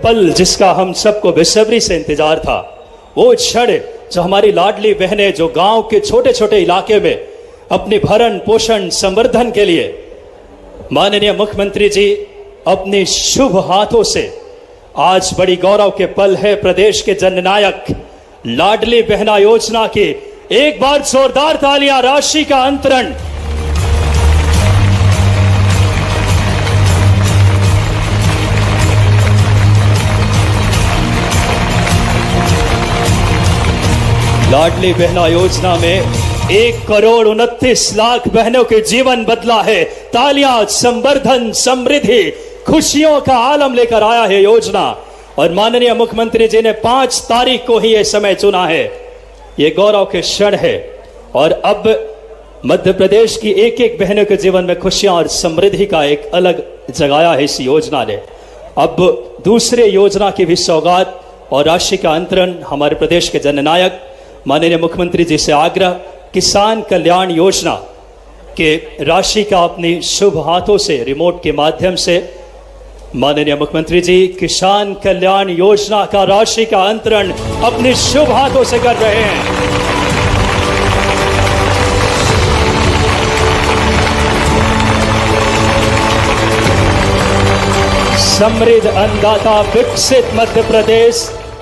पल जिसका हम सबको बेसब्री से इंतजार था, वो क्षण जो हमारी लाडली बहनें जो गांव के छोटे छोटे इलाके में अपनी भरण पोषण संवर्धन के लिए माननीय मुख्यमंत्री जी अपने शुभ हाथों से आज बड़ी गौरव के पल है प्रदेश के जननायक लाडली बहना योजना की। एक बार जोरदार तालियां। राशि का अंतरण लाडली बहना योजना में 1,29,00,000 बहनों के जीवन बदला है। तालियां। संवर्धन, समृद्धि, खुशियों का आलम लेकर आया है योजना। और माननीय मुख्यमंत्री जी ने 5 तारीख को ही यह समय चुना है। ये गौरव के क्षण है और अब मध्य प्रदेश की एक एक बहनों के जीवन में खुशियां और समृद्धि का एक अलग जगाया है इस योजना ने। अब दूसरे योजना की भी सौगात और राशि का अंतरण हमारे प्रदेश के जननायक माननीय मुख्यमंत्री जी से आग्रह, किसान कल्याण योजना के राशि का अपनी शुभ हाथों से रिमोट के माध्यम से माननीय मुख्यमंत्री जी किसान कल्याण योजना का राशि का अंतरण अपने शुभ हाथों से कर रहे हैं। समृद्ध अन्नदाता विकसित मध्य प्रदेश।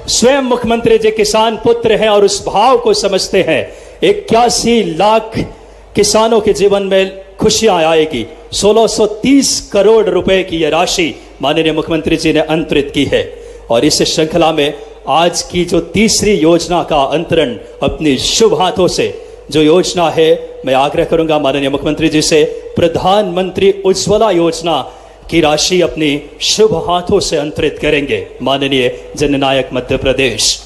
स्वयं मुख्यमंत्री जी किसान पुत्र हैं और उस भाव को समझते हैं। 81 लाख किसानों के जीवन में खुशियां आएगी। 1630 करोड़ रुपए की यह राशि माननीय मुख्यमंत्री जी ने अंतरित की है। और इस श्रृंखला में आज की जो तीसरी योजना का अंतरण अपनी शुभ हाथों से जो योजना है, मैं आग्रह करूंगा माननीय मुख्यमंत्री जी से प्रधानमंत्री उज्ज्वला योजना की राशि अपनी शुभ हाथों से अंतरित करेंगे माननीय जननायक मध्य प्रदेश।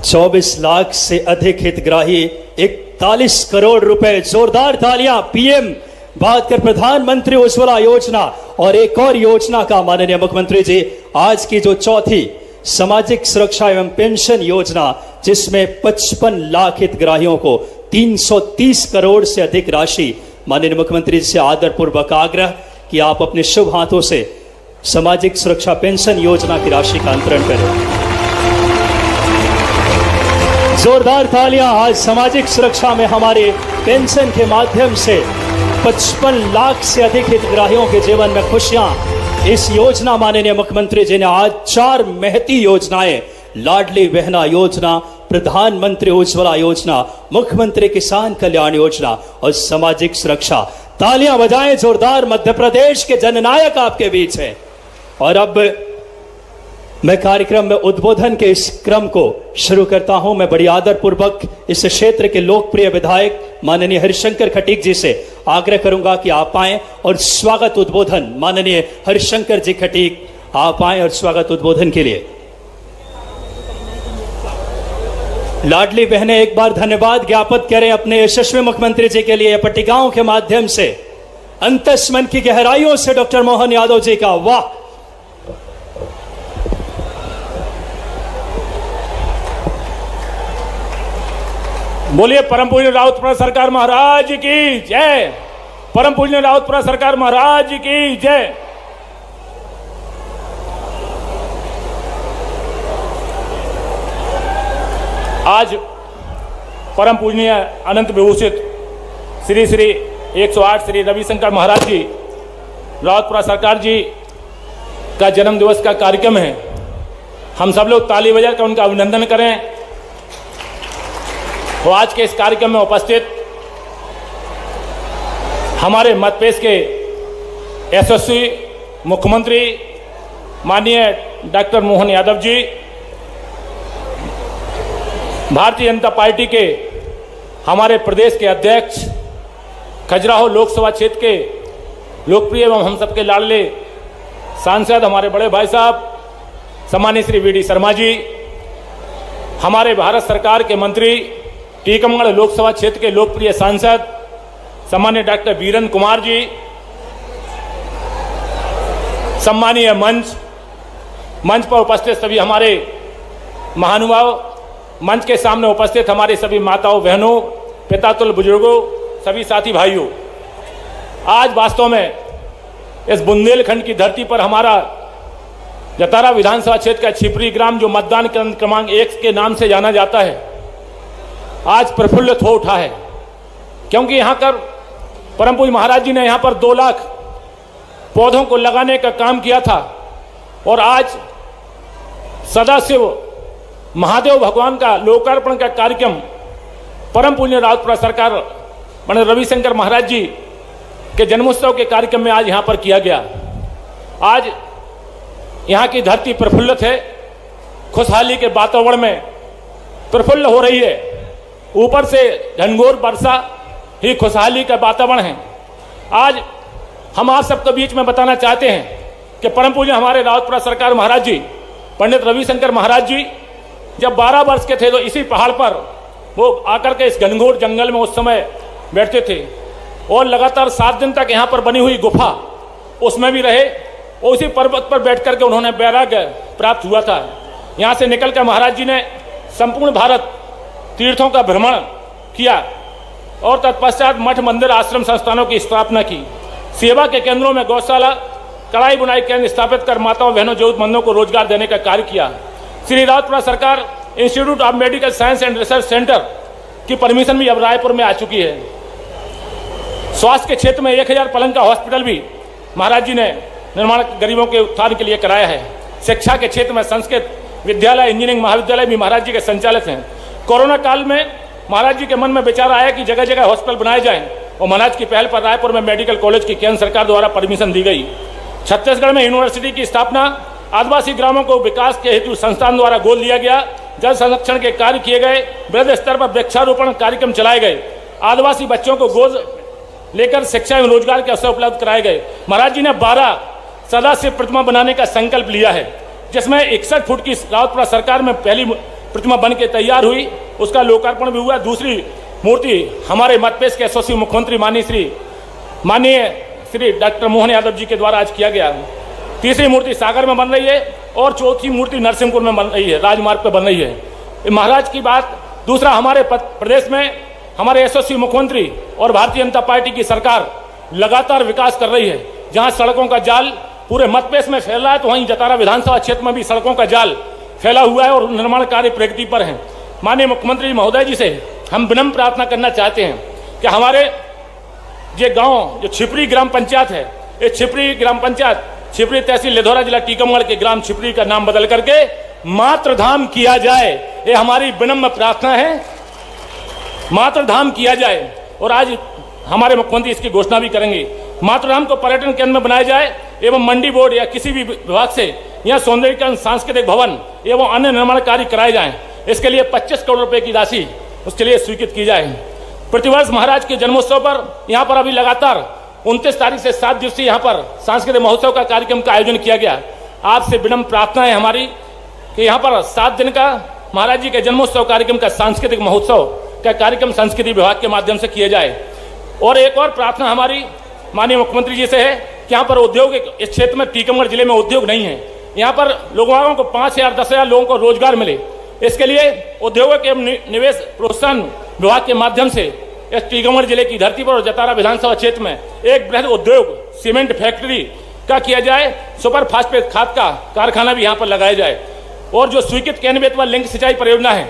चौबीस लाख से अधिक हितग्राही, 41 करोड़ रुपए। जोरदार तालियां। पीएम बात कर प्रधानमंत्री उज्ज्वला योजना और एक और योजना का माननीय मुख्यमंत्री जी आज की जो चौथी सामाजिक सुरक्षा एवं पेंशन योजना, जिसमें 55 लाख हितग्राहियों को 330 करोड़ से अधिक राशि माननीय मुख्यमंत्री जी से आदरपूर्वक आग्रह कि आप अपने शुभ हाथों से सामाजिक सुरक्षा पेंशन योजना की राशि का अंतरण करें। जोरदार तालियां। आज सामाजिक सुरक्षा में हमारे पेंशन के माध्यम से 55 लाख से अधिक हितग्राहियों के जीवन में खुशियां। इस योजना माननीय मुख्यमंत्री जी ने आज 4 महती योजनाएं, लाडली बहना योजना, प्रधानमंत्री उज्ज्वला योजना, मुख्यमंत्री किसान कल्याण योजना और सामाजिक सुरक्षा। तालियां बजाएं जोरदार। मध्य प्रदेश के जननायक आपके बीच हैं। और अब मैं कार्यक्रम में उद्बोधन के इस क्रम को शुरू करता हूं। मैं बड़ी आदरपूर्वक इस क्षेत्र के लोकप्रिय विधायक माननीय हरिशंकर खटीक जी से आग्रह करूंगा कि आप आएं और स्वागत उद्बोधन माननीय हरिशंकर जी खटीक आप आएं और स्वागत उद्बोधन के लिए। लाडली बहनें एक बार धन्यवाद ज्ञापित करें अपने यशस्वी मुख्यमंत्री जी के लिए पट्टिकाओं के माध्यम से। अंतस्मन की गहराइयों से डॉक्टर मोहन यादव जी का वाह। बोलिए परम पूज्य राउतपुरा सरकार महाराज की जय। परम पूज्य राउतपुरा सरकार महाराज की जय। आज परम पूजनीय अनंत विभूषित श्री श्री 108 श्री रविशंकर महाराज जी राउतपुरा सरकार जी का जन्म दिवस का कार्यक्रम है। हम सब लोग ताली बजाकर उनका अभिनंदन करें। तो आज के इस कार्यक्रम में उपस्थित हमारे मध्य प्रदेश के यशस्वी मुख्यमंत्री माननीय डॉक्टर मोहन यादव जी, भारतीय जनता पार्टी के हमारे प्रदेश के अध्यक्ष, खजुराहो लोकसभा क्षेत्र के लोकप्रिय एवं हम सबके लाडले सांसद हमारे बड़े भाई साहब सम्मानीय श्री वी डी शर्मा जी, हमारे भारत सरकार के मंत्री, टीकमगढ़ लोकसभा क्षेत्र के लोकप्रिय सांसद सम्मानीय डॉक्टर वीरेंद्र कुमार जी, सम्मानीय मंच, मंच पर उपस्थित सभी हमारे महानुभाव, मंच के सामने उपस्थित हमारे सभी माताओं बहनों, पितातुल्य बुजुर्गों, सभी साथी भाइयों, आज वास्तव में इस बुंदेलखंड की धरती पर हमारा जतारा विधानसभा क्षेत्र का छिपरी ग्राम, जो मतदान केंद्र क्रमांक 1 के नाम से जाना जाता है, आज प्रफुल्लित हो उठा है, क्योंकि यहाँ पर परम पूज्य महाराज जी ने यहाँ पर 2 लाख पौधों को लगाने का काम किया था और आज सदाशिव महादेव भगवान का लोकार्पण का कार्यक्रम परम पूज्य राउतपुरा सरकार माननीय रविशंकर महाराज जी के जन्मोत्सव के कार्यक्रम में आज यहाँ पर किया गया। आज यहाँ की धरती प्रफुल्लित है, खुशहाली के वातावरण में प्रफुल्ल हो रही है। ऊपर से घनघोर वर्षा ही खुशहाली का वातावरण है। आज हम आप सबके बीच में बताना चाहते हैं कि परम पूज्य हमारे राउतपुरा सरकार महाराज जी, पंडित रविशंकर महाराज जी जब 12 वर्ष के थे तो इसी पहाड़ पर वो आकर के इस घनघोर जंगल में उस समय बैठते थे और लगातार 7 दिन तक यहाँ पर बनी हुई गुफा उसमें भी रहे और उसी पर्वत पर बैठ करके उन्होंने वैराग्य प्राप्त हुआ था। यहाँ से निकल कर महाराज जी ने संपूर्ण भारत तीर्थों का भ्रमण किया और तत्पश्चात मठ मंदिर आश्रम संस्थानों की स्थापना की। सेवा के केंद्रों में गौशाला, कढ़ाई बुनाई केंद्र स्थापित कर माताओं बहनों जरूरतमंदों को रोजगार देने का कार्य किया। श्री राउतपुरा सरकार institute of medical science and research centre की परमिशन भी अब रायपुर में आ चुकी है। स्वास्थ्य के क्षेत्र में 1000 पलंग का हॉस्पिटल भी महाराज जी ने निर्माण गरीबों के उत्थान के लिए कराया है। शिक्षा के क्षेत्र में संस्कृत विद्यालय, इंजीनियरिंग महाविद्यालय भी महाराज जी के संचालित हैं। कोरोना काल में महाराज जी के मन में विचार आया कि जगह जगह हॉस्पिटल बनाए जाएं और महाराज की पहल पर रायपुर में मेडिकल कॉलेज की केंद्र सरकार द्वारा परमिशन दी गई। छत्तीसगढ़ में यूनिवर्सिटी की स्थापना, आदिवासी ग्रामों को विकास के हेतु संस्थान द्वारा गोद लिया गया। जल संरक्षण के कार्य किए गए। वृहद स्तर पर वृक्षारोपण कार्यक्रम चलाए गए। आदिवासी बच्चों को गोद लेकर शिक्षा एवं रोजगार के अवसर उपलब्ध कराए गए। महाराज जी ने 12 सदाशिव प्रतिमा बनाने का संकल्प लिया है, जिसमें 61 फुट की राउतपुरा सरकार में पहली प्रतिमा बन के तैयार हुई, उसका लोकार्पण भी हुआ। दूसरी मूर्ति हमारे मध्यप्रदेश के यशस्वी मुख्यमंत्री माननीय श्री डॉक्टर मोहन यादव जी के द्वारा आज किया गया। तीसरी मूर्ति सागर में बन रही है और चौथी मूर्ति नरसिंहपुर में बन रही है, राजमार्ग पर बन रही है। महाराज की बात। दूसरा, हमारे प्रदेश में हमारे यशस्वी मुख्यमंत्री और भारतीय जनता पार्टी की सरकार लगातार विकास कर रही है। जहां सड़कों का जाल पूरे मध्य प्रदेश में फैल रहा है, तो वहीं जतारा विधानसभा क्षेत्र में भी सड़कों का जाल फैला हुआ है और निर्माण कार्य प्रगति पर है। माननीय मुख्यमंत्री महोदय जी से हम विनम्र प्रार्थना करना चाहते हैं कि हमारे ये गांव जो छिपरी ग्राम पंचायत है, ये छिपरी ग्राम पंचायत छिपरी तहसील लिधौरा जिला टीकमगढ़ के ग्राम छिपरी का नाम बदल करके मातृधाम किया जाए। ये हमारी विनम्र प्रार्थना है, मातृधाम किया जाए। और आज हमारे मुख्यमंत्री इसकी घोषणा भी करेंगे। मातृधाम को पर्यटन केंद्र में बनाया जाए एवं मंडी बोर्ड या किसी भी विभाग से यहाँ सौंदर्यीकरण, सांस्कृतिक भवन एवं अन्य निर्माण कार्य कराए जाएं। इसके लिए 25 करोड़ रुपए की राशि उसके लिए स्वीकृत की जाए। प्रतिवर्ष महाराज के जन्मोत्सव पर यहाँ पर अभी लगातार 29 तारीख से 7 दिवसीय यहाँ पर सांस्कृतिक महोत्सव का कार्यक्रम का आयोजन किया गया। आपसे विनम्र प्रार्थना है हमारी कि यहाँ पर 7 दिन का महाराज जी के जन्मोत्सव कार्यक्रम का सांस्कृतिक महोत्सव का कार्यक्रम संस्कृति विभाग के माध्यम से किया जाए। और एक और प्रार्थना हमारी माननीय मुख्यमंत्री जी से है कि यहाँ पर उद्योग, इस क्षेत्र में टीकमगढ़ जिले में उद्योग नहीं है, यहाँ पर लोगों को 5000 10,000 लोगों को रोजगार मिले। इसके लिए उद्योगों एवं निवेश प्रोत्साहन विभाग के माध्यम से इस टीकमगढ़ जिले की धरती पर और जतारा विधानसभा क्षेत्र में एक बृहद उद्योग सीमेंट फैक्ट्री का किया जाए। सुपर फास्फेट खाद का कारखाना भी यहाँ पर लगाया जाए। और जो स्वीकृत केंद्र बेतवा लिंक सिंचाई परियोजना है,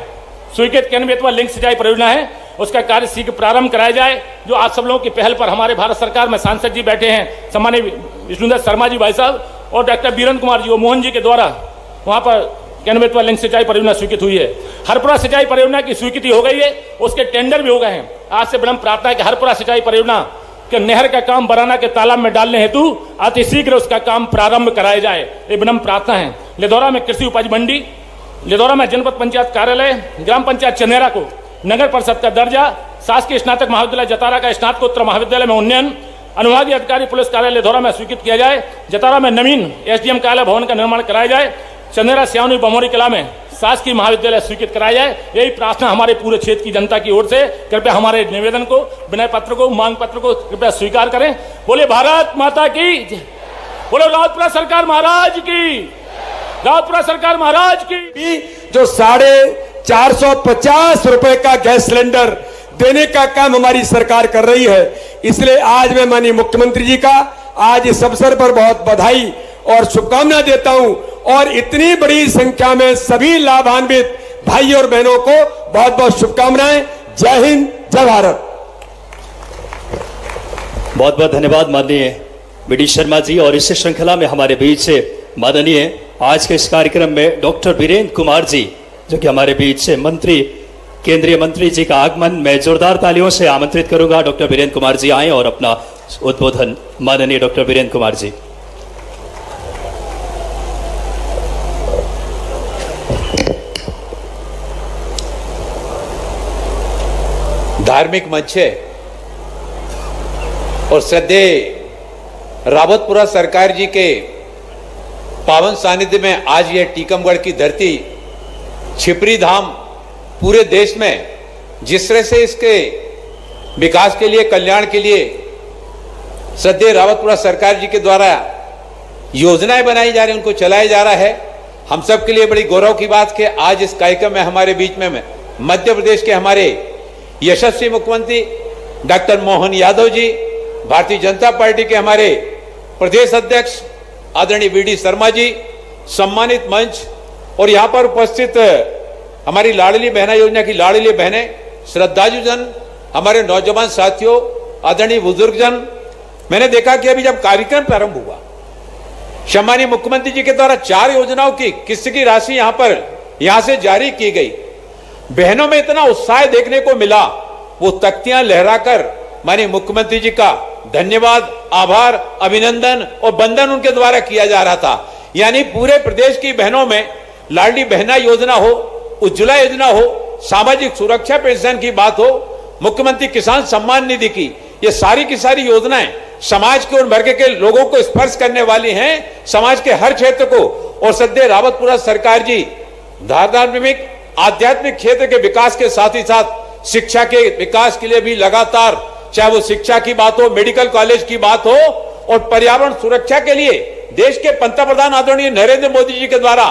स्वीकृत केंद्र बेतवा लिंक सिंचाई परियोजना है, उसका कार्य शीघ्र प्रारंभ कराया जाए। जो आप सब लोगों की पहल पर हमारे भारत सरकार में सांसद जी बैठे हैं, सम्मानीय विष्णुदत्त शर्मा जी भाई साहब और डॉक्टर वीरेंद्र कुमार जी और मोहन जी के द्वारा वहाँ पर केंद्र बेतवा लिंक सिंचाई परियोजना स्वीकृत हुई है। हरपुरा सिंचाई परियोजना की स्वीकृति हो गई है, उसके टेंडर भी हो गए हैं। आज से विनम्र प्रार्थना है कि हरपुरा सिंचाई परियोजना के नहर का काम बराना के तालाब में डालने हेतु अतिशीघ्र उसका काम प्रारंभ कराया जाए, ये विनम्र प्रार्थना है। लिधौरा में कृषि उपज मंडी, लिधौरा में जनपद पंचायत कार्यालय, ग्राम पंचायत चनेरा को नगर परिषद का दर्जा, शासकीय स्नातक महाविद्यालय जतारा का स्नातकोत्तर महाविद्यालय में उन्नयन, अनुभागीय अधिकारी पुलिस कार्यालय लिधौरा में स्वीकृत किया जाए। जतारा में नवीन एसडीएम कार्यालय भवन का निर्माण कराया जाए। चंदेरा श्यावनी बमोरी कला में शासकीय महाविद्यालय स्वीकृत कराया जाए। यही प्रार्थना हमारे पूरे क्षेत्र की जनता की ओर से। कृपया हमारे निवेदन को, विनय पत्र को, मांग पत्र को कृपया स्वीकार करें। बोले भारत माता की, बोले राउतपुरा सरकार महाराज की, रावतपुरा सरकार महाराज की। जो 450 रुपए का गैस सिलेंडर देने का काम हमारी सरकार कर रही है। इसलिए आज मैं माननीय मुख्यमंत्री जी का आज इस अवसर पर बहुत बधाई और शुभकामना देता हूं और इतनी बड़ी संख्या में सभी लाभान्वित भाई और बहनों को बहुत बहुत शुभकामनाएं। जय हिंद, जय भारत। बहुत बहुत धन्यवाद माननीय बीडी शर्मा जी। और इस श्रृंखला में हमारे बीच से माननीय आज के इस कार्यक्रम में डॉक्टर वीरेंद्र कुमार जी जो कि हमारे बीच से मंत्री, केंद्रीय मंत्री जी का आगमन मैं जोरदार तालियों से आमंत्रित करूंगा। डॉक्टर वीरेंद्र कुमार जी आए और अपना उद्बोधन। माननीय डॉक्टर वीरेंद्र कुमार जी। धार्मिक मंच है और श्रद्धेय रावतपुरा सरकार जी के पावन सानिध्य में आज यह टीकमगढ़ की धरती छिपरी धाम पूरे देश में जिस तरह से इसके विकास के लिए, कल्याण के लिए श्रद्धेय रावतपुरा सरकार जी के द्वारा योजनाएं बनाई जा रही, उनको चलाया जा रहा है। हम सब के लिए बड़ी गौरव की बात कि आज इस कार्यक्रम में हमारे बीच में मध्य प्रदेश के हमारे यशस्वी मुख्यमंत्री डॉक्टर मोहन यादव जी, भारतीय जनता पार्टी के हमारे प्रदेश अध्यक्ष आदरणीय वीडी शर्मा जी, सम्मानित मंच और यहां पर उपस्थित हमारी लाडली बहना योजना की लाडली बहनें, श्रद्धालुजन, हमारे नौजवान साथियों, आदरणीय बुजुर्गजन। मैंने देखा कि अभी जब कार्यक्रम प्रारंभ हुआ, सम्मानीय मुख्यमंत्री जी के द्वारा 4 योजनाओं की किस्त की राशि यहां से जारी की गई। बहनों में इतना उत्साह देखने को मिला, वो तख्तियां लहराकर माननीय मुख्यमंत्री जी का धन्यवाद, आभार, अभिनंदन और वंदन उनके द्वारा किया जा रहा था। यानी पूरे प्रदेश की बहनों में लाडली बहना योजना हो, उज्ज्वला योजना हो, सामाजिक सुरक्षा पेंशन की बात हो, मुख्यमंत्री किसान सम्मान निधि की, ये सारी की सारी योजनाएं समाज के उन वर्ग के लोगों को स्पर्श करने वाली हैं, समाज के हर क्षेत्र को। और श्रद्धेय रावतपुरा सरकार जी धार्मिक आध्यात्मिक क्षेत्र के विकास के साथ ही साथ शिक्षा के विकास के लिए भी लगातार, चाहे वो शिक्षा की बात हो, मेडिकल कॉलेज की बात हो और पर्यावरण सुरक्षा के लिए देश के पंतप्रधान आदरणीय नरेंद्र मोदी जी के द्वारा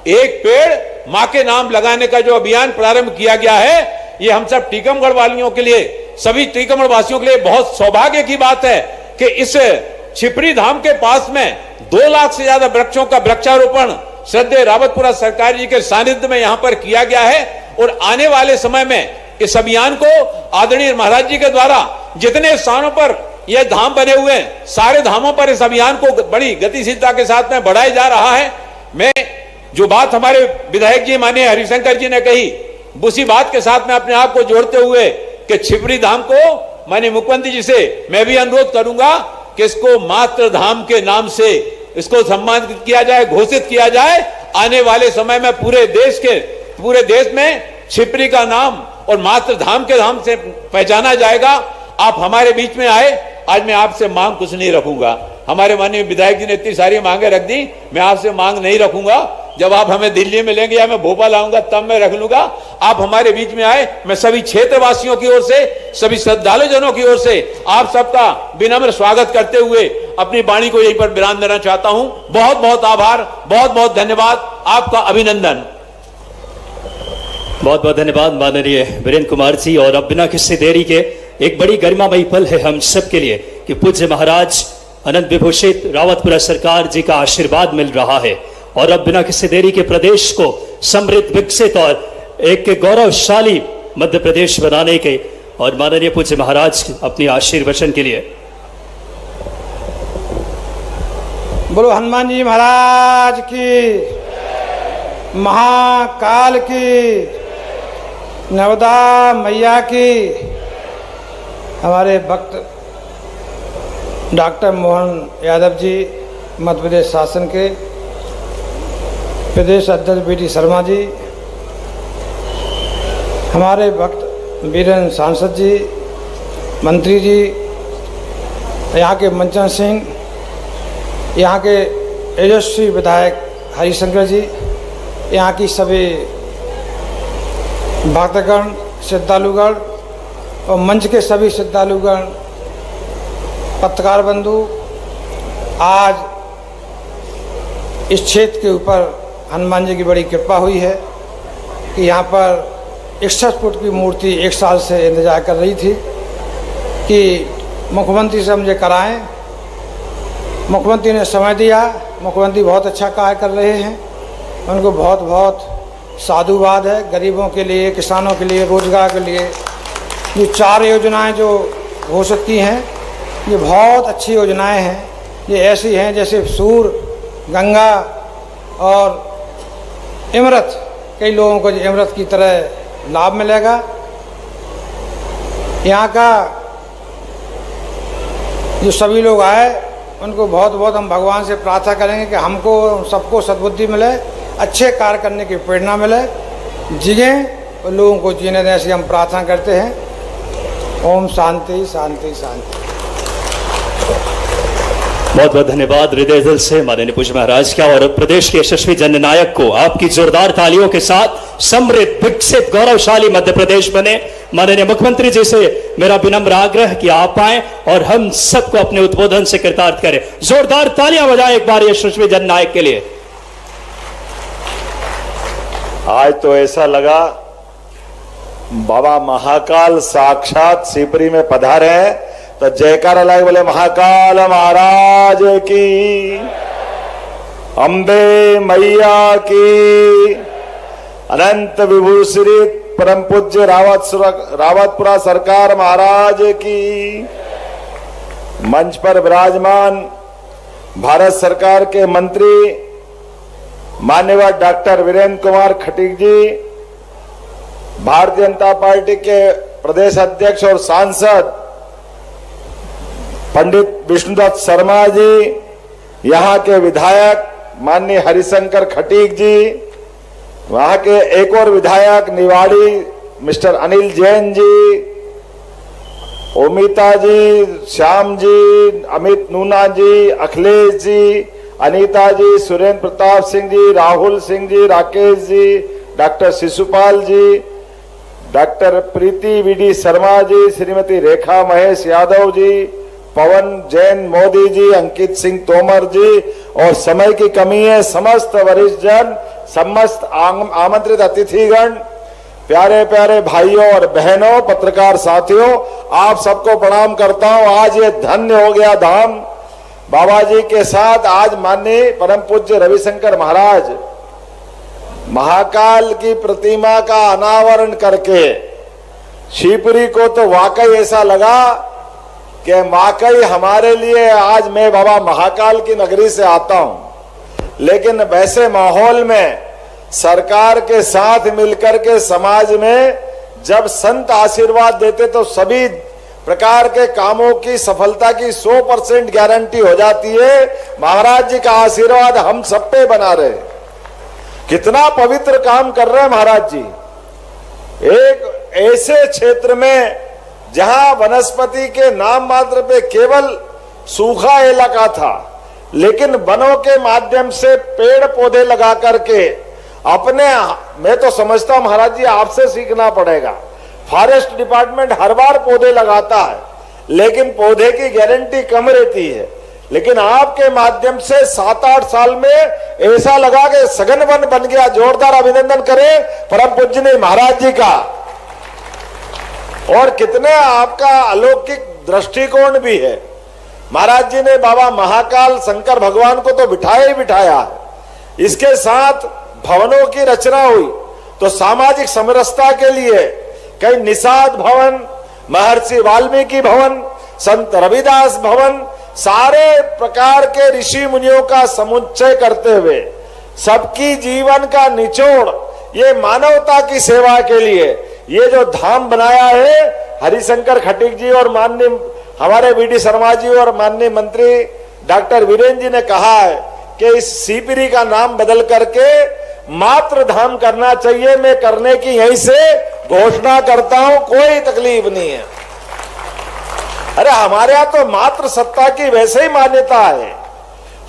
एक पेड़ मां के नाम लगाने का जो अभियान प्रारंभ किया गया है, ये हम सब टीकमगढ़ वालियों के लिए, सभी टीकमगढ़ वासियों के लिए बहुत सौभाग्य की बात है कि इस छिपरी धाम के पास में 2 लाख से ज्यादा वृक्षों का वृक्षारोपण श्रद्धेय रावतपुरा सरकार जी के सानिध्य में यहां पर किया गया है। और आने वाले समय में इस अभियान को आदरणीय महाराज जी के द्वारा जितने स्थानों पर यह धाम बने हुए हैं, सारे धामों पर इस अभियान को बड़ी गतिशीलता के साथ में बढ़ाया जा रहा है। मैं जो बात हमारे विधायक जी माननीय हरिशंकर जी ने कही, उसी बात के साथ में अपने आप को जोड़ते हुए कि छिपरी धाम को माननीय मुख्यमंत्री जी से मैं भी अनुरोध करूंगा कि इसको मातृ धाम के नाम से इसको सम्मानित किया जाए, घोषित किया जाए। आने वाले समय में पूरे देश में छिपरी का नाम और मातृ धाम के नाम से पहचाना जाएगा। आप हमारे बीच में आए, आज मैं आपसे मांग कुछ नहीं रखूंगा। हमारे माननीय विधायक जी ने इतनी सारी मांगे रख दी, मैं आपसे मांग नहीं रखूंगा। जब आप हमें दिल्ली में लेंगे या मैं भोपाल आऊंगा तब मैं रख लूंगा। आप हमारे बीच में आए, मैं सभी क्षेत्रवासियों की ओर से, सभी श्रद्धालु जनों की ओर से आप सबका विनम्र स्वागत करते हुए अपनी वाणी को यहीं पर विराम देना चाहता हूं। बहुत बहुत आभार, बहुत बहुत धन्यवाद, आपका अभिनंदन। बहुत बहुत धन्यवाद माननीय वीरेंद्र कुमार जी। और अब बिना किसी देरी के एक बड़ी गरिमामयी पल है हम सब के लिए कि पूज्य महाराज अनंत विभूषित रावतपुरा सरकार जी का आशीर्वाद मिल रहा है। और अब बिना किसी देरी के प्रदेश को समृद्ध, विकसित और एक गौरवशाली मध्य प्रदेश बनाने के और माननीय पूज्य महाराज अपनी आशीर्वचन के लिए। बोलो हनुमान जी महाराज की, महाकाल की, नर्मदा मैया की। हमारे भक्त डॉक्टर मोहन यादव जी, मध्य प्रदेश शासन के प्रदेश अध्यक्ष बीडी शर्मा जी, हमारे भक्त वीरेंद्र सांसद जी, मंत्री जी, यहाँ के मंचन सिंह, यहाँ के तेजस्वी विधायक हरिशंकर जी, यहाँ की सभी भक्तगण, श्रद्धालुगण और मंच के सभी श्रद्धालुगण, पत्रकार बंधु, आज इस क्षेत्र के ऊपर हनुमान जी की बड़ी कृपा हुई है कि यहाँ पर 61 फुट की मूर्ति 1 साल से इंतजार कर रही थी कि मुख्यमंत्री से मुझे कराएं। मुख्यमंत्री ने समय दिया। मुख्यमंत्री बहुत अच्छा कार्य कर रहे हैं, उनको बहुत बहुत साधुवाद है। गरीबों के लिए, किसानों के लिए, रोजगार के लिए ये 4 योजनाएं जो घोषित की हैं, ये बहुत अच्छी योजनाएं हैं। ये ऐसी हैं जैसे सूर, गंगा और इमरत, कई लोगों को इमरत की तरह लाभ मिलेगा। यहाँ का जो सभी लोग आए उनको बहुत बहुत हम भगवान से प्रार्थना करेंगे कि हमको सबको सद्बुद्धि मिले, अच्छे कार्य करने की प्रेरणा मिले, जिएं और लोगों को जीने दें, ऐसी हम प्रार्थना करते हैं। ओम शांति शांति शांति। बहुत बहुत धन्यवाद हृदय दिल से माननीय पूज्य महाराज का, और प्रदेश के यशस्वी जननायक को आपकी जोरदार तालियों के साथ समृद्ध, विकसित, गौरवशाली मध्य प्रदेश बने। माननीय मुख्यमंत्री जी से मेरा विनम्र आग्रह कि आप आए और हम सबको अपने उद्बोधन से कृतार्थ करें। जोरदार तालियां बजाएं एक बार यशस्वी जननायक के लिए। आज तो ऐसा लगा बाबा महाकाल साक्षात शिवपुरी में पधारे हैं, तो जयकारा लाए बोले महाकाल महाराज की, अम्बे मैया की, अनंत विभूषित परम पूज्य रावतपुरा सरकार महाराज की। मंच पर विराजमान भारत सरकार के मंत्री माननीय डॉक्टर वीरेंद्र कुमार खटीक जी, भारतीय जनता पार्टी के प्रदेश अध्यक्ष और सांसद पंडित विष्णुदत्त शर्मा जी, यहाँ के विधायक माननीय हरिशंकर खटीक जी, वहां के एक और विधायक निवाड़ी मिस्टर अनिल जैन जी, ओमिता जी, श्याम जी, अमित नूना जी, अखिलेश जी, अनीता जी, सुरेंद्र प्रताप सिंह जी, राहुल सिंह जी, राकेश जी, डॉक्टर शिशुपाल जी, डॉक्टर प्रीति वीडी शर्मा जी, श्रीमती रेखा महेश यादव जी, पवन जैन मोदी जी, अंकित सिंह तोमर जी, और समय की कमी है, समस्त वरिष्ठ जन, समस्त आमंत्रित अतिथिगण, प्यारे प्यारे भाइयों और बहनों, पत्रकार साथियों, आप सबको प्रणाम करता हूं। आज ये धन्य हो गया धाम। बाबा जी के साथ आज माननीय परम पूज्य रविशंकर महाराज महाकाल की प्रतिमा का अनावरण करके शिवपुरी को तो वाकई ऐसा लगा कि वाकई हमारे लिए आज मैं बाबा महाकाल की नगरी से आता हूं। लेकिन वैसे माहौल में सरकार के साथ मिलकर के समाज में जब संत आशीर्वाद देते तो सभी प्रकार के कामों की सफलता की 100% गारंटी हो जाती है। महाराज जी का आशीर्वाद हम सब पे बना रहे। कितना पवित्र काम कर रहे हैं महाराज जी। एक ऐसे क्षेत्र में जहां वनस्पति के नाम मात्र पे केवल सूखा इलाका था, लेकिन वनों के माध्यम से पेड़ पौधे लगा करके अपने, मैं तो समझता हूं महाराज जी आपसे सीखना पड़ेगा। फॉरेस्ट डिपार्टमेंट हर बार पौधे लगाता है, लेकिन पौधे की गारंटी कम रहती है। लेकिन आपके माध्यम से 7-8 साल में ऐसा लगा कि सघन वन बन गया। जोरदार अभिनंदन करें परम पूज्य महाराज जी का। और कितने आपका अलौकिक दृष्टिकोण भी है। महाराज जी ने बाबा महाकाल शंकर भगवान को तो बिठाया ही बिठाया, इसके साथ भवनों की रचना हुई तो सामाजिक समरसता के लिए कई निषाद भवन, महर्षि वाल्मीकि भवन, संत रविदास भवन, सारे प्रकार के ऋषि मुनियों का समुच्चय करते हुए सबकी जीवन का निचोड़ ये मानवता की सेवा के लिए ये जो धाम बनाया है, हरिशंकर खटीक जी और माननीय हमारे वीडी शर्मा जी और माननीय मंत्री डॉक्टर वीरेंद्र जी ने कहा है कि इस शिवपुरी का नाम बदल करके मात्र धाम करना चाहिए। मैं करने की यहीं से घोषणा करता हूं, कोई तकलीफ नहीं है। अरे हमारे यहां तो मात्र सत्ता की वैसे ही मान्यता है।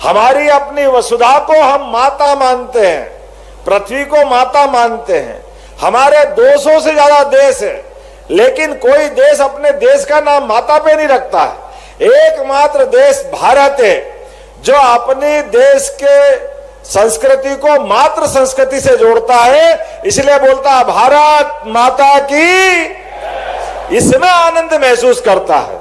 हमारी अपनी वसुधा को हम माता मानते हैं, पृथ्वी को माता मानते हैं। हमारे 200 से ज्यादा देश है, लेकिन कोई देश अपने देश का नाम माता पे नहीं रखता है। एकमात्र देश भारत है जो अपने देश के संस्कृति को मातृ संस्कृति से जोड़ता है, इसलिए बोलता है भारत माता की। इसमें आनंद महसूस करता है,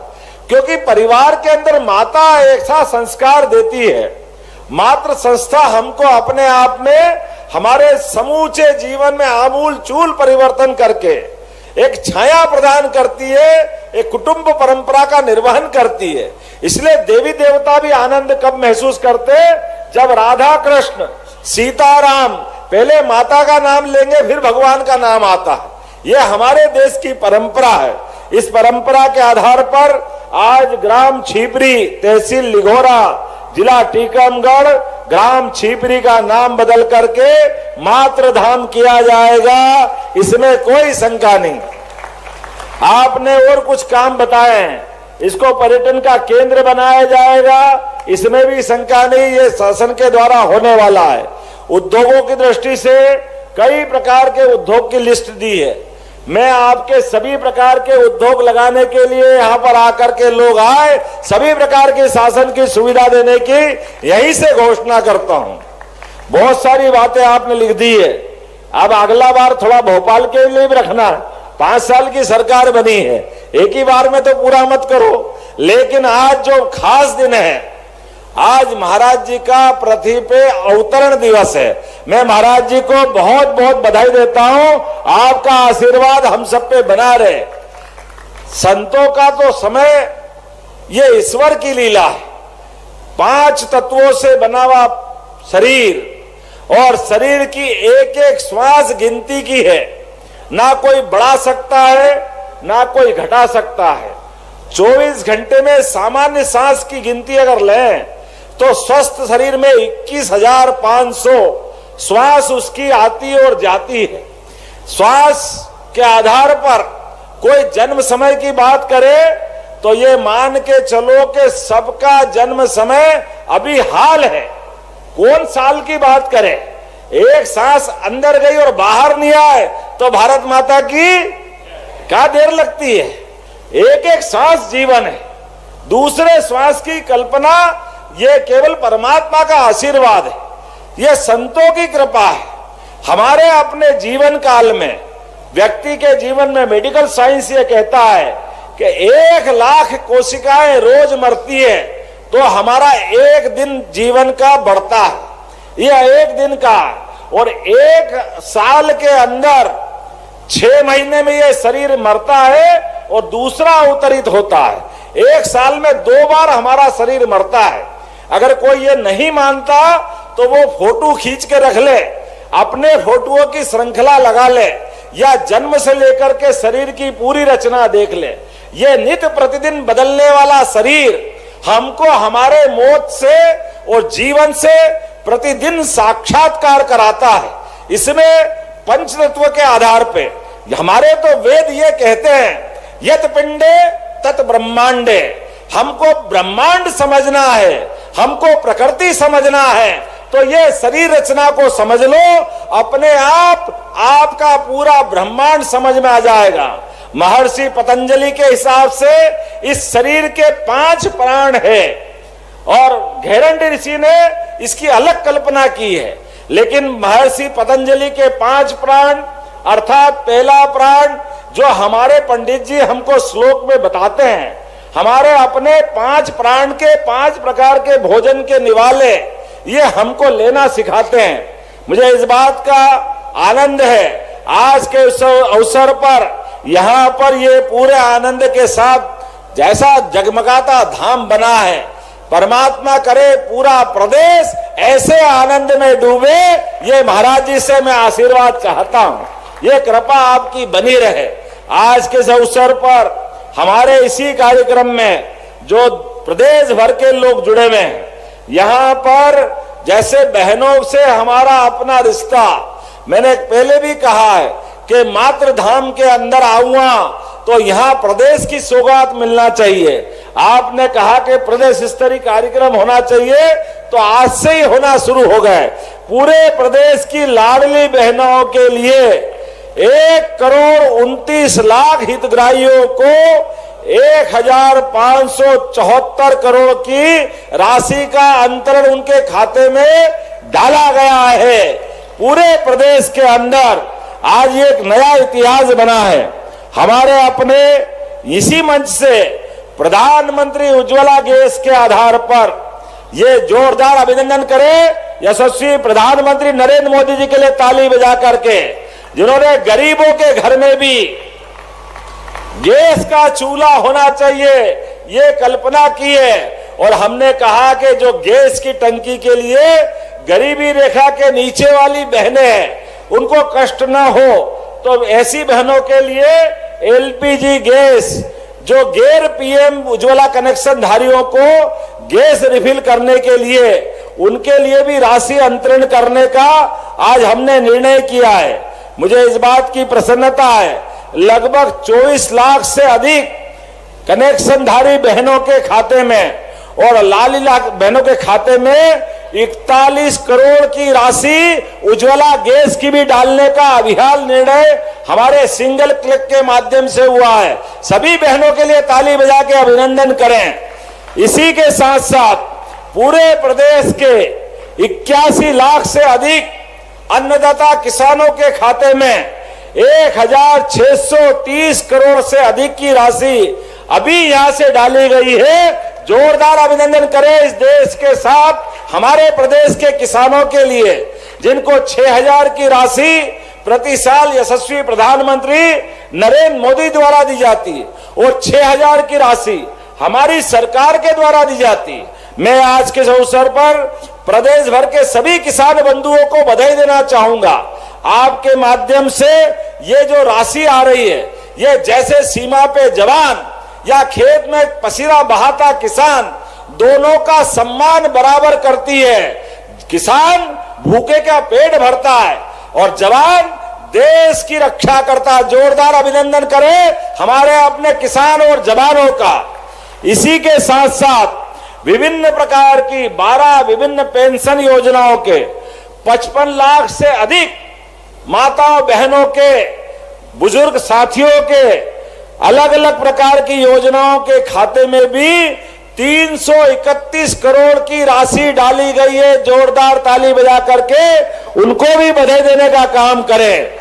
क्योंकि परिवार के अंदर माता ऐसा संस्कार देती है। मातृ संस्था हमको अपने आप में हमारे समूचे जीवन में आमूल चूल परिवर्तन करके एक छाया प्रदान करती है, एक कुटुंब परंपरा का निर्वहन करती है। इसलिए देवी देवता भी आनंद कब महसूस करते, जब राधा कृष्ण सीताराम पहले माता का नाम लेंगे फिर भगवान का नाम आता है। यह हमारे देश की परंपरा है। इस परंपरा के आधार पर आज ग्राम छिपरी, तहसील लिघोरा, जिला टीकमगढ़, ग्राम छिपरी का नाम बदल करके मातृधाम किया जाएगा, इसमें कोई शंका नहीं। आपने और कुछ काम बताए हैं, इसको पर्यटन का केंद्र बनाया जाएगा, इसमें भी शंका नहीं, ये शासन के द्वारा होने वाला है। उद्योगों की दृष्टि से कई प्रकार के उद्योग की लिस्ट दी है। मैं आपके सभी प्रकार के उद्योग लगाने के लिए यहाँ पर आकर के लोग आए, सभी प्रकार की शासन की सुविधा देने की यहीं से घोषणा करता हूँ। बहुत सारी बातें आपने लिख दी है, अब अगला बार थोड़ा भोपाल के लिए भी रखना। 5 साल की सरकार बनी है, एक ही बार में तो पूरा मत करो। लेकिन आज जो खास दिन है, आज महाराज जी का पृथ्वी पे अवतरण दिवस है। मैं महाराज जी को बहुत बहुत बधाई देता हूं, आपका आशीर्वाद हम सब पे बना रहे। संतों का तो समय ये ईश्वर की लीला है। 5 तत्वों से बना हुआ शरीर, और शरीर की एक एक श्वास गिनती की है, ना कोई बढ़ा सकता है ना कोई घटा सकता है। 24 घंटे में सामान्य सांस की गिनती अगर लें तो स्वस्थ शरीर में 21,500 श्वास उसकी आती और जाती है। श्वास के आधार पर कोई जन्म समय की बात करे तो ये मान के चलो कि सबका जन्म समय अभी हाल है। कौन साल की बात करे, एक सांस अंदर गई और बाहर नहीं आए तो भारत माता की क्या देर लगती है। एक एक सांस जीवन है, दूसरे श्वास की कल्पना ये केवल परमात्मा का आशीर्वाद है, ये संतों की कृपा है। हमारे अपने जीवन काल में, व्यक्ति के जीवन में मेडिकल साइंस ये कहता है कि 1 लाख कोशिकाएं रोज मरती है तो हमारा 1 दिन जीवन का बढ़ता है। यह 1 दिन का, और 1 साल के अंदर 6 महीने में यह शरीर मरता है और दूसरा अवतरित होता है। 1 साल में 2 बार हमारा शरीर मरता है। अगर कोई ये नहीं मानता तो वो फोटो खींच के रख ले, अपने फोटोओं की श्रृंखला लगा ले, या जन्म से लेकर के शरीर की पूरी रचना देख ले। ये नित्य प्रतिदिन बदलने वाला शरीर हमको हमारे मौत से और जीवन से प्रतिदिन साक्षात्कार कराता है। इसमें पंचतत्व के आधार पे हमारे तो वेद ये कहते हैं, यत पिंडे तत ब्रह्मांडे। हमको ब्रह्मांड समझना है, हमको प्रकृति समझना है, तो ये शरीर रचना को समझ लो, अपने आप आपका पूरा ब्रह्मांड समझ में आ जाएगा। महर्षि पतंजलि के हिसाब से इस शरीर के 5 प्राण है, और घेरंडी ऋषि ने इसकी अलग कल्पना की है। लेकिन महर्षि पतंजलि के 5 प्राण, अर्थात पहला प्राण जो हमारे पंडित जी हमको श्लोक में बताते हैं, हमारे अपने 5 प्राण के 5 प्रकार के भोजन के निवाले ये हमको लेना सिखाते हैं। मुझे इस बात का आनंद है, आज के अवसर पर यहाँ पर ये पूरे आनंद के साथ जैसा जगमगाता धाम बना है, परमात्मा करे पूरा प्रदेश ऐसे आनंद में डूबे, ये महाराज जी से मैं आशीर्वाद चाहता हूँ। ये कृपा आपकी बनी रहे। आज के इस अवसर पर हमारे इसी कार्यक्रम में जो प्रदेश भर के लोग जुड़े हुए हैं, यहाँ पर जैसे बहनों से हमारा अपना रिश्ता, मैंने पहले भी कहा है कि मातृधाम के अंदर आऊंगा तो यहाँ प्रदेश की सौगात मिलना चाहिए। आपने कहा कि प्रदेश स्तरीय कार्यक्रम होना चाहिए, तो आज से ही होना शुरू हो गए। पूरे प्रदेश की लाडली बहनों के लिए 1,29,00,000 हितग्राहियों को 1,574 करोड़ की राशि का अंतरण उनके खाते में डाला गया है। पूरे प्रदेश के अंदर आज ये एक नया इतिहास बना है। हमारे अपने इसी मंच से प्रधानमंत्री उज्ज्वला गैस के आधार पर ये जोरदार अभिनंदन करें यशस्वी प्रधानमंत्री नरेंद्र मोदी जी के लिए ताली बजा करके, जिन्होंने गरीबों के घर में भी गैस का चूल्हा होना चाहिए ये कल्पना की है। और हमने कहा कि जो गैस की टंकी के लिए गरीबी रेखा के नीचे वाली बहनें हैं उनको कष्ट ना हो, तो ऐसी बहनों के लिए एलपीजी गैस, जो गैर पीएम उज्ज्वला कनेक्शन धारियों को गैस रिफिल करने के लिए उनके लिए भी राशि अंतरण करने का आज हमने निर्णय किया है। मुझे इस बात की प्रसन्नता है, लगभग 24 लाख से अधिक कनेक्शनधारी बहनों के खाते में और लाली लाख बहनों के खाते में 41 करोड़ की राशि उज्ज्वला गैस की भी डालने का अभियान निर्णय हमारे सिंगल क्लिक के माध्यम से हुआ है। सभी बहनों के लिए ताली बजा के अभिनंदन करें। इसी के साथ साथ पूरे प्रदेश के 81 लाख से अधिक अन्नदाता किसानों के खाते में 1630 करोड़ से अधिक की राशि अभी यहां से डाली गई है। जोरदार अभिनंदन करें इस देश के साथ हमारे प्रदेश के किसानों के लिए, जिनको 6000 की राशि प्रति साल यशस्वी प्रधानमंत्री नरेंद्र मोदी द्वारा दी जाती है और 6000 की राशि हमारी सरकार के द्वारा दी जाती। मैं आज के अवसर पर प्रदेश भर के सभी किसान बंधुओं को बधाई देना चाहूंगा। आपके माध्यम से ये जो राशि आ रही है, ये जैसे सीमा पे जवान या खेत में पसीना बहाता किसान, दोनों का सम्मान बराबर करती है। किसान भूखे का पेट भरता है और जवान देश की रक्षा करता है। जोरदार अभिनंदन करें हमारे अपने किसान और जवानों का। इसी के साथ साथ विभिन्न प्रकार की 12 विभिन्न पेंशन योजनाओं के 55 लाख से अधिक माताओं बहनों के, बुजुर्ग साथियों के अलग अलग प्रकार की योजनाओं के खाते में भी 331 करोड़ की राशि डाली गई है। जोरदार ताली बजा करके उनको भी बधाई देने का काम करें।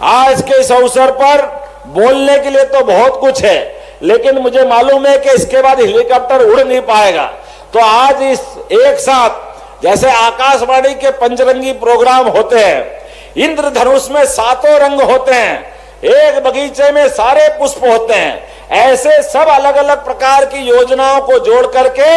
आज के इस अवसर पर बोलने के लिए तो बहुत कुछ है, लेकिन मुझे मालूम है कि इसके बाद हेलीकॉप्टर उड़ नहीं पाएगा, तो आज इस एक साथ जैसे आकाशवाणी के पंचरंगी प्रोग्राम होते हैं, इंद्रधनुष में 7 रंग होते हैं, एक बगीचे में सारे पुष्प होते हैं, ऐसे सब अलग अलग प्रकार की योजनाओं को जोड़ करके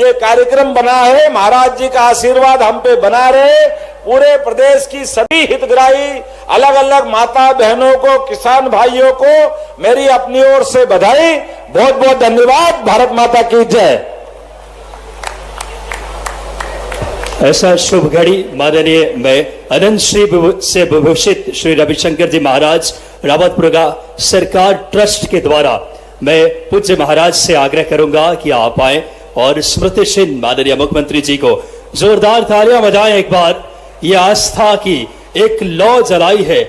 ये कार्यक्रम बना है। महाराज जी का आशीर्वाद हम पे बना रहे। पूरे प्रदेश की सभी हितग्राही अलग अलग माता बहनों को, किसान भाइयों को मेरी अपनी ओर से बधाई। बहुत बहुत धन्यवाद। भारत माता की जय। ऐसा शुभ घड़ी माननीय मैं अनंत श्री से विभूषित श्री रविशंकर जी महाराज रावतपुरा सरकार ट्रस्ट के द्वारा मैं पूज्य महाराज से आग्रह करूंगा कि आप आए और स्मृतिचिन्ह माननीय मुख्यमंत्री जी को जोरदार तालियां बजाएं। एक बार ये आस्था की एक लौ जलाई है।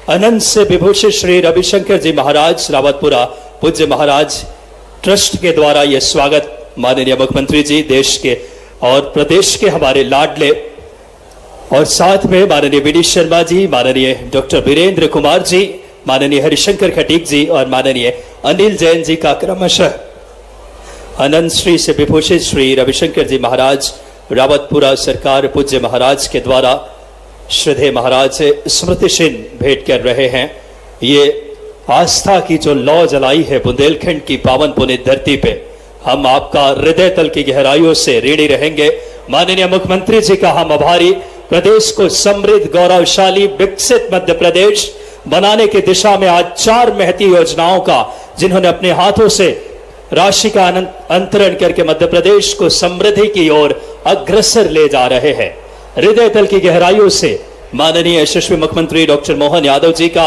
अनंत से विभूषित श्री रविशंकर जी महाराज रावतपुरा पूज्य महाराज ट्रस्ट के द्वारा यह स्वागत माननीय मुख्यमंत्री जी, देश के और प्रदेश के हमारे लाडले, और साथ में माननीय वी डी शर्मा जी, माननीय डॉक्टर वीरेंद्र कुमार जी, माननीय हरिशंकर खटीक जी और माननीय अनिल जैन जी का क्रमशः अनंत श्री से विभूषित श्री रविशंकर जी महाराज रावतपुरा सरकार पूज्य महाराज के द्वारा श्रद्धेय महाराज से स्मृति चिन्ह भेंट कर रहे हैं। ये आस्था की जो लौ जलाई है बुंदेलखंड की पावन पुनीत धरती पे, हम आपका हृदय तल की गहराइयों से ऋणी रहेंगे। माननीय मुख्यमंत्री जी का हम आभारी। प्रदेश को समृद्ध, गौरवशाली, विकसित मध्य प्रदेश बनाने की दिशा में आज 4 महती योजनाओं का, जिन्होंने अपने हाथों से राशि का अंतरण करके मध्य प्रदेश को समृद्धि की ओर अग्रसर ले जा रहे हैं। हृदय तल की गहराइयों से माननीय यशस्वी मुख्यमंत्री डॉक्टर मोहन यादव जी का